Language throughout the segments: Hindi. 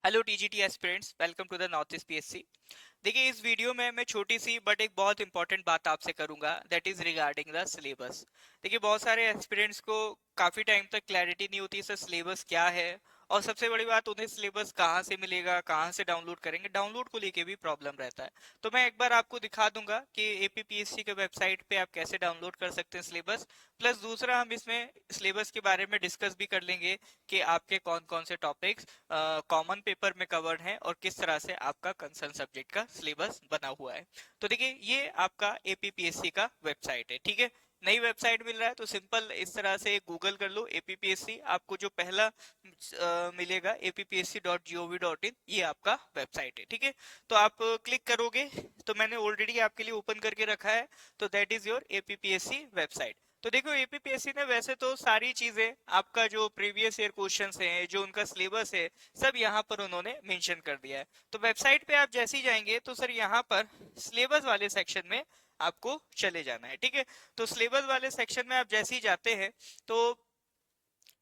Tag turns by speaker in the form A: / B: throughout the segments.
A: Hello TGT aspirants, welcome to the North East PSC. देखिए, इस वीडियो में मैं छोटी सी बट एक बहुत इंपॉर्टेंट बात आपसे करूंगा, that is regarding the syllabus. देखिए, बहुत सारे एस्पिरेंट्स को काफी टाइम तक क्लैरिटी नहीं होती सर सिलेबस क्या है, और सबसे बड़ी बात उन्हें सिलेबस कहाँ से मिलेगा, कहाँ से डाउनलोड करेंगे, डाउनलोड को लेके भी प्रॉब्लम रहता है। तो मैं एक बार आपको दिखा दूंगा कि एपीपीएससी के वेबसाइट पे आप कैसे डाउनलोड कर सकते हैं सिलेबस। प्लस दूसरा, हम इसमें सिलेबस के बारे में डिस्कस भी कर लेंगे कि आपके कौन कौन से टॉपिक्स कॉमन पेपर में कवर्ड है और किस तरह से आपका कंसर्न सब्जेक्ट का सिलेबस बना हुआ है। तो देखिए, ये आपका एपीपीएससी का वेबसाइट है, ठीक है। नई वेबसाइट मिल रहा है तो सिंपल इस तरह से गूगल कर लो एपीपीएससी, आपको जो पहला मिलेगा appsc.gov.in, ये आपका वेबसाइट है, ठीक है। तो आप क्लिक करोगे तो मैंने ऑलरेडी आपके लिए ओपन करके रखा है, तो that is your APPSC website. तो देखो, एपीपीएससी ने वैसे तो सारी चीजें, आपका जो प्रीवियस ईयर क्वेश्चंस हैं, जो उनका सिलेबस है, सब यहाँ पर उन्होंने मेंशन कर दिया है। तो वेबसाइट पे आप जैसे ही जाएंगे तो सर यहाँ पर सिलेबस वाले सेक्शन में आपको चले जाना है, ठीक है। तो सिलेबस वाले सेक्शन में आप जैसे ही जाते हैं तो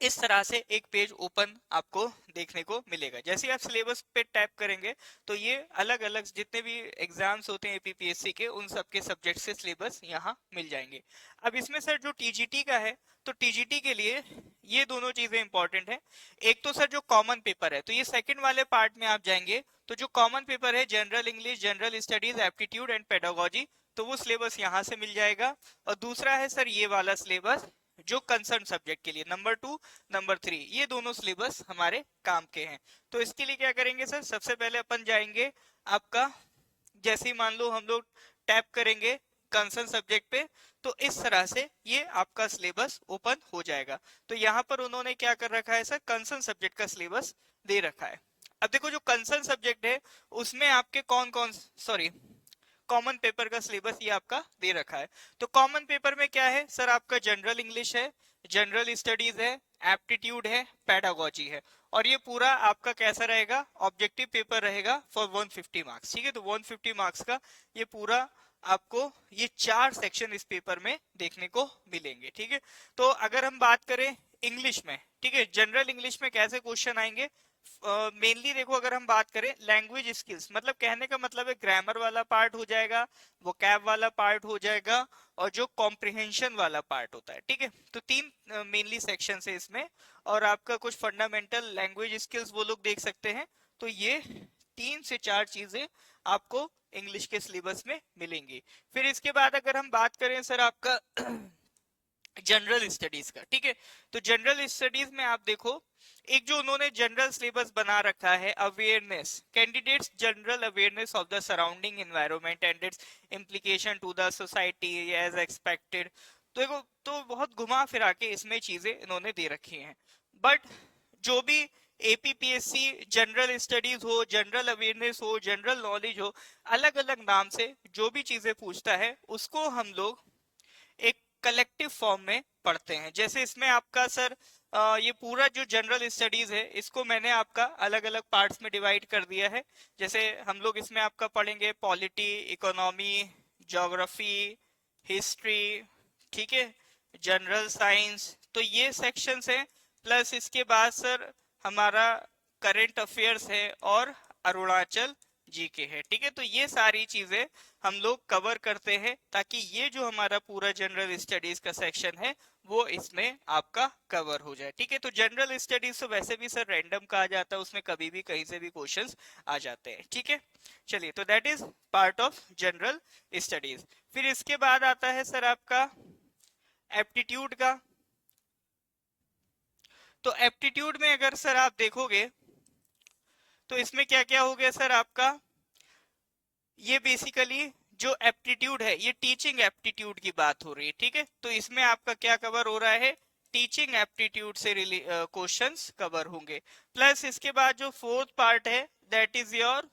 A: इस तरह से एक पेज ओपन आपको देखने को मिलेगा। जैसे ही आप सिलेबस पे टैप करेंगे तो ये अलग अलग जितने भी एग्जाम्स होते हैं एपीपीएससी के, उन सब के सब्जेक्ट से सिलेबस यहाँ मिल जाएंगे। अब इसमें सर जो टीजीटी का है, तो टीजीटी के लिए ये दोनों चीजें इंपॉर्टेंट है। एक तो सर जो कॉमन पेपर है, तो ये सेकंड वाले पार्ट में आप जाएंगे तो जो कॉमन पेपर है, general English, general studies, aptitude and pedagogy, तो वो सिलेबस यहाँ से मिल जाएगा। और दूसरा है सर ये वाला सिलेबस जो कंसर्न सब्जेक्ट के लिए, नंबर 2, नंबर 3, ये दोनों सिलेबस हमारे काम के हैं। तो इसके लिए क्या करेंगे सर, सबसे पहले अपन जाएंगे आपका, जैसे ही मान लो हम लोग टैप करेंगे कंसर्न सब्जेक्ट पे, तो इस तरह से ये आपका सिलेबस ओपन हो जाएगा। तो यहाँ पर उन्होंने क्या कर रखा है सर, कंसर्न सब्जेक्ट का सिलेबस दे रखा है। अब देखो, जो कंसर्न सब्जेक्ट है उसमें आपके कौन कौन, सॉरी, कॉमन पेपर का सिलेबस ये आपका दे रखा है। तो कॉमन पेपर में क्या है सर, आपका जनरल इंग्लिश है, जनरल स्टडीज है, एप्टीट्यूड है, पेडागोजी है। और ये पूरा आपका कैसा रहेगा, ऑब्जेक्टिव पेपर रहेगा फॉर 150 मार्क्स, ठीक है। तो 150 मार्क्स का ये पूरा आपको ये 4 सेक्शन इस पेपर में देखने को मिलेंगे, ठीक है। तो अगर हम बात करें इंग्लिश में, ठीक है, जनरल इंग्लिश में कैसे क्वेश्चन आएंगे, मेनली देखो, अगर हम बात करें लैंग्वेज स्किल्स, मतलब कहने का मतलब है ग्रामर वाला पार्ट हो जाएगा, वोकैब वाला पार्ट हो जाएगा, और जो कॉम्प्रिहेंशन वाला पार्ट होता है, ठीक है। तो 3 मेनली सेक्शन है इसमें। और आपका कुछ फंडामेंटल लैंग्वेज स्किल्स वो लोग देख सकते हैं। तो ये 3 से 4 चीजें आपको इंग्लिश के सिलेबस में मिलेंगी। फिर इसके बाद अगर हम बात करें सर आपका जनरल स्टडीज का, ठीक है। तो जनरल स्टडीज में आप देखो, एक जो उन्होंने जनरल सिलेबस बना रखा है, awareness, candidates general awareness of the surrounding environment and its implication to the society as expected. तो देखो, तो बहुत घुमा फिरा के इसमें चीजें इन्होंने दे रखी हैं। बट जो भी एपीपीएससी जनरल स्टडीज हो, जनरल अवेयरनेस हो, जनरल नॉलेज हो, अलग अलग नाम से जो भी चीजें पूछता है उसको हम लोग एक कलेक्टिव फॉर्म में पढ़ते हैं। जैसे इसमें आपका सर ये पूरा जो जनरल स्टडीज है, इसको मैंने आपका अलग अलग पार्ट्स में डिवाइड कर दिया है। जैसे हम लोग इसमें आपका पढ़ेंगे पॉलिटी, इकोनॉमी, ज्योग्राफी, हिस्ट्री, ठीक है, जनरल साइंस, तो ये सेक्शंस हैं। प्लस इसके बाद सर हमारा करंट अफेयर्स है और अरुणाचल जीके है, ठीक है। तो ये सारी चीजें हम लोग कवर करते हैं ताकि ये जो हमारा पूरा जनरल स्टडीज का सेक्शन है वो इसमें आपका कवर हो जाए, ठीक है। तो जनरल स्टडीज तो वैसे भी सर रैंडम कहा जाता है, उसमें कभी भी कहीं से भी क्वेश्चंस आ जाते हैं, ठीक है। चलिए, तो that is part of general studies. फिर इसके बाद आता है सर आपका एप्टीट्यूड का। तो एप्टीट्यूड में अगर सर आप देखोगे तो इसमें क्या क्या हो गया सर आपका, ये बेसिकली जो एप्टीट्यूड है, ये टीचिंग एप्टीट्यूड की बात हो रही है, ठीक है। तो इसमें आपका क्या कवर हो रहा है, टीचिंग एप्टीट्यूड से क्वेश्चंस कवर होंगे। प्लस इसके बाद जो फोर्थ पार्ट है दैट इज योर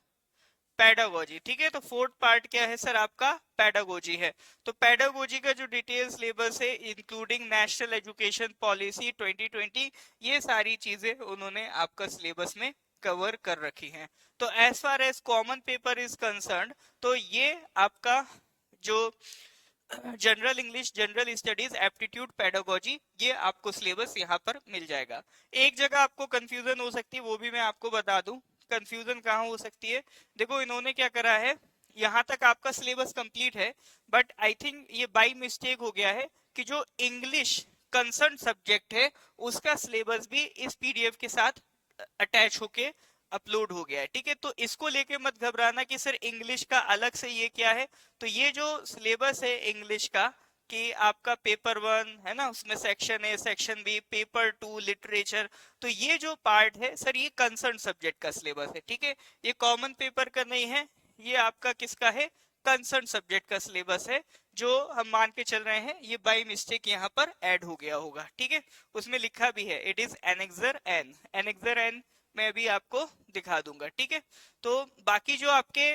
A: पेडागोजी, ठीक है। तो फोर्थ पार्ट क्या है सर, आपका पेडागोजी है। तो पेडागोजी का जो डिटेल सिलेबस है, इंक्लूडिंग नेशनल एजुकेशन पॉलिसी 2020, ये सारी चीजें उन्होंने आपका सिलेबस में कवर कर रखी हैं। तो as far as common paper is concern, तो ये आपका जो general English, general studies, aptitude, pedagogy, ये आपको सिलेबस यहाँ पर मिल जाएगा। एक जगह आपको कंफ्यूजन हो सकती है, वो भी मैं आपको बता दूं कंफ्यूजन कहाँ हो सकती है, देखो इन्होंने क्या करा है, यहाँ तक आपका सिलेबस कंप्लीट है, बट आई थिंक ये बाई मिस्टेक हो गया है कि जो इंग्लिश कंसर्न सब्जेक्ट है उसका सिलेबस भी इस पीडीएफ के साथ अटैच होके अपलोड हो गया है। ठीक है, तो इसको लेके मत घबराना कि सर इंग्लिश का अलग से ये क्या है। तो ये जो सिलेबस है इंग्लिश का, कि आपका पेपर 1 है ना, उसमें section A section B, paper 2 literature, तो ये जो पार्ट है सर ये कंसर्न सब्जेक्ट का सिलेबस है। ठीक है, ये कॉमन पेपर का नहीं है, ये आपका किसका है, कंसर्न सब्जेक्ट का सिलेबस है, जो हम मान के चल रहे हैं ये बाय मिस्टेक यहाँ पर ऐड हो गया होगा। ठीक है, उसमें लिखा भी है it is annexure N, annexure N मैं भी आपको दिखा दूंगा। ठीक है, तो बाकी जो आपके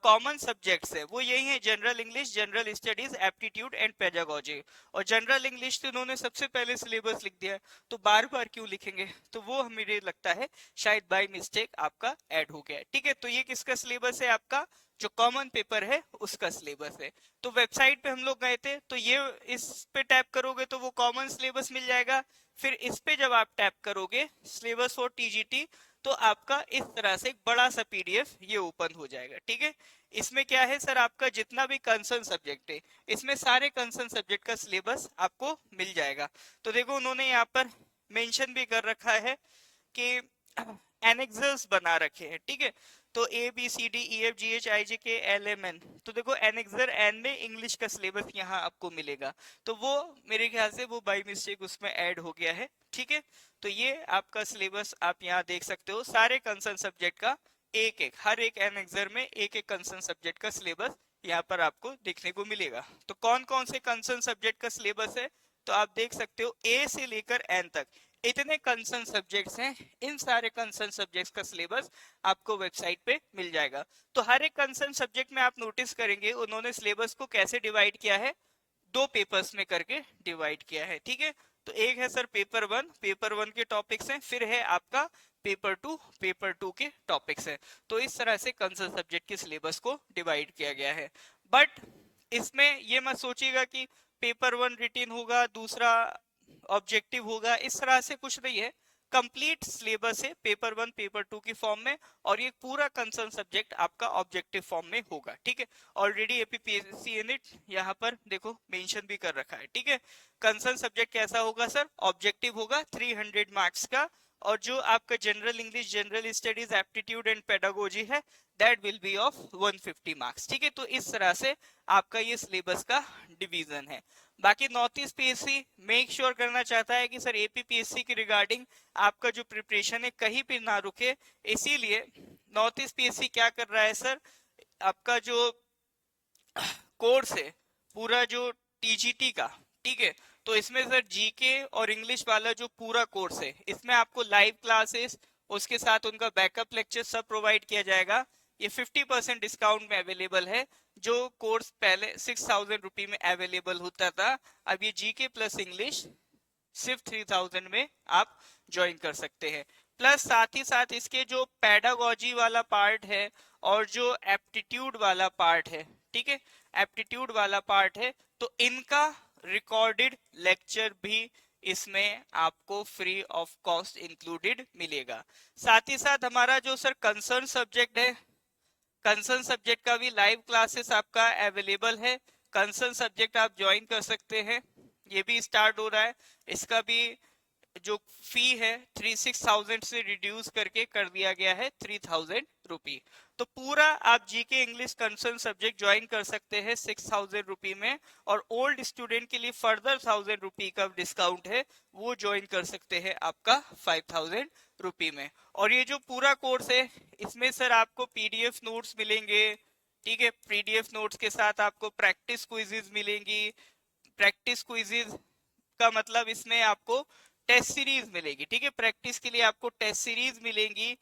A: कॉमन सब्जेक्ट्स है वो यही है, general English, general studies, aptitude and pedagogy. और जनरल इंग्लिश तो इन्होंने सबसे पहले सिलेबस लिख दिया है, तो बार बार क्यों लिखेंगे, तो वो मुझे लगता है शायद बाय मिस्टेक आपका ऐड हो गया है। ठीक है, तो ये किसका सिलेबस है, आपका जो कॉमन पेपर है उसका सिलेबस है। तो वेबसाइट पे हम लोग गए थे, तो ये इस पे टैप करोगे तो वो कॉमन सिलेबस मिल जाएगा। फिर इस पे जब आप टैप करोगे सिलेबस फॉर टीजीटी, तो आपका इस तरह से एक बड़ा सा पीडीएफ ये ओपन हो जाएगा। ठीक है, इसमें क्या है सर, आपका जितना भी कंसर्न सब्जेक्ट है इसमें सारे कंसर्न सब्जेक्ट का सिलेबस आपको मिल जाएगा। तो देखो उन्होंने यहाँ पर मेंशन भी कर रखा है कि एनेक्सर्स बना रखे हैं। ठीक है, तो A B C D E F G H I J K L M N, तो देखो एनेक्सर एन में इंग्लिश का सिलेबस यहाँ आपको मिलेगा, तो वो मेरे ख्याल से वो बाई मिस्टेक उसमें ऐड हो गया है। ठीक है, तो ये आपका सिलेबस आप यहाँ देख सकते हो, सारे कंसर्न सब्जेक्ट का एक एक, हर एक एनेक्सर में एक एक कंसर्न सब्जेक्ट का सिलेबस यहाँ पर आपको देखने को मिलेगा। तो कौन कौन से कंसर्न सब्जेक्ट का सिलेबस है, तो आप देख सकते हो ए से लेकर एन तक इतने कंसर्न सब्जेक्ट्स हैं, इन सारे कंसर्न सब्जेक्ट्स का सिलेबस आपको वेबसाइट पे मिल जाएगा। तो हर एक कंसर्न सब्जेक्ट में आप नोटिस करेंगे उन्होंने सिलेबस को कैसे डिवाइड किया है, दो पेपर्स में करके डिवाइड किया है। ठीक है, तो एक है सर पेपर 1, पेपर 1 के टॉपिक्स हैं, फिर है आपका पेपर 2, पेपर 2 के टॉपिक्स हैं। तो इस तरह से कंसर्न सब्जेक्ट के सिलेबस को डिवाइड किया गया है। बट इसमें ये मत सोचिएगा कि पेपर 1 रिटिन होगा, दूसरा ऑब्जेक्टिव होगा, इस तरह से कुछ नहीं है। कंप्लीट सिलेबस है पेपर 1 पेपर 2 की फॉर्म में, और ये पूरा कंसर्न सब्जेक्ट आपका ऑब्जेक्टिव फॉर्म में होगा। ठीक है, ऑलरेडी एपीपीएससी यूनिट यहाँ पर देखो मेंशन भी कर रखा है। ठीक है, कंसर्न सब्जेक्ट कैसा होगा सर, ऑब्जेक्टिव होगा 300 मार्क्स का, और जो आपका general English, general studies, aptitude and pedagogy है that will be of 150 marks. ठीक है, तो इस तरह से आपका ये सिलेबस का डिवीजन है। बाकी north East PSC make sure करना चाहता है कि सर एपीपीएससी के रिगार्डिंग आपका जो प्रिपरेशन है कहीं भी ना रुके, इसीलिए नॉर्थ ईस्ट पीएससी क्या कर रहा है सर, आपका जो कोर्स है पूरा जो टीजीटी का, ठीक है, तो इसमें सर जीके और इंग्लिश वाला जो पूरा कोर्स है इसमें आपको लाइव क्लासेस, उसके साथ उनका बैकअप लेक्चर सब प्रोवाइड किया जाएगा। ये 50% डिस्काउंट में अवेलेबल है। जो कोर्स पहले 6000 रुपये में अवेलेबल होता था, अब ये जीके प्लस इंग्लिश सिर्फ 3000 में आप ज्वाइन कर सकते हैं। प्लस साथ ही साथ इसके जो पेडागोजी वाला पार्ट है और जो एप्टीट्यूड वाला पार्ट है, ठीक है, एप्टीट्यूड वाला पार्ट है, तो इनका रिकॉर्डेड लेक्चर भी इसमें आपको फ्री ऑफ कॉस्ट इंक्लूडेड मिलेगा। साथ ही साथ हमारा जो सर कंसर्न सब्जेक्ट है, कंसर्न सब्जेक्ट का भी लाइव क्लासेस आपका अवेलेबल है। कंसर्न सब्जेक्ट आप ज्वाइन कर सकते हैं, ये भी स्टार्ट हो रहा है। इसका भी जो फी है 36,000 से रिड्यूस करके कर दिया गया है 3000 रुपी। तो पूरा आप GK English concern subject join कर सकते हैं 6000 रुपी में, और ओल्ड स्टूडेंट के लिए फर्दर 1000 रुपी का डिस्काउंट है, वो ज्वाइन कर सकते हैं आपका 5000 रुपी में। और ये जो पूरा कोर्स है इसमें सर आपको पीडीएफ नोट्स मिलेंगे, ठीक है, पीडीएफ नोट्स के साथ आपको प्रैक्टिस क्विजेज मिलेंगी। प्रैक्टिस क्विजेज का मतलब इसमें आपको टेस्ट सीरीज मिलेगी, ठीक है, प्रैक्टिस के लिए आपको टेस्ट सीरीज मिलेंगी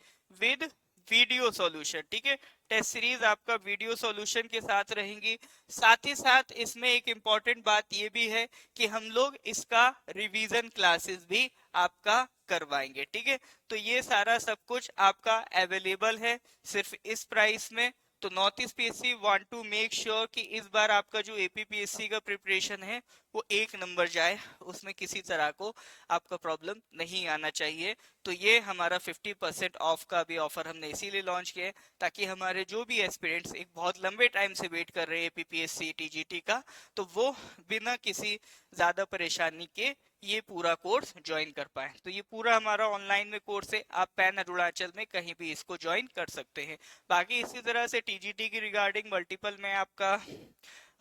A: विद वीडियो सॉल्यूशन। ठीक है, टेस्ट सीरीज आपका वीडियो सॉल्यूशन के साथ रहेंगी। साथ ही साथ इसमें एक इम्पॉर्टेंट बात ये भी है कि हम लोग इसका रिवीजन क्लासेस भी आपका करवाएंगे। ठीक है, तो ये सारा सब कुछ आपका अवेलेबल है सिर्फ इस प्राइस में। तो North East PSC want to make sure कि इस बार आपका जो एपीपीएससी का प्रिपरेशन है वो एक नंबर जाए, उसमें किसी तरह को आपका प्रॉब्लम नहीं आना चाहिए। तो ये हमारा 50% ऑफ का भी ऑफर हमने इसीलिए लॉन्च किया है, ताकि हमारे जो भी एस्पिरेंट्स एक बहुत लंबे टाइम से वेट कर रहे हैं एपीपीएससी टीजीटी का, तो वो बिना किसी ज्यादा परेशानी के ये पूरा कोर्स ज्वाइन कर पाए। तो ये पूरा हमारा ऑनलाइन में कोर्स है, आप पैन अरुणाचल में कहीं भी इसको ज्वाइन कर सकते हैं। बाकी इसी तरह से टीजीटी की रिगार्डिंग मल्टीपल मैं आपका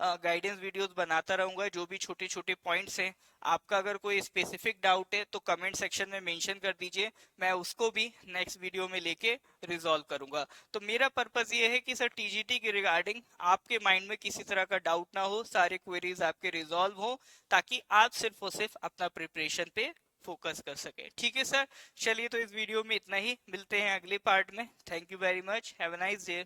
A: गाइडेंस वीडियोस बनाता रहूंगा, जो भी छोटे छोटे पॉइंट्स हैं। आपका अगर कोई स्पेसिफिक डाउट है तो कमेंट सेक्शन में मेंशन कर दीजिए, मैं उसको भी नेक्स्ट वीडियो में लेके रिजॉल्व करूंगा। तो मेरा पर्पस ये है कि सर टीजीटी की रिगार्डिंग आपके माइंड में किसी तरह का डाउट ना हो, सारे क्वेरीज आपके रिजॉल्व हो, ताकि आप सिर्फ और सिर्फ अपना प्रिपरेशन पे फोकस कर सके। ठीक है सर, चलिए तो इस वीडियो में इतना ही, मिलते हैं अगले पार्ट में। Thank you very much, have a nice day.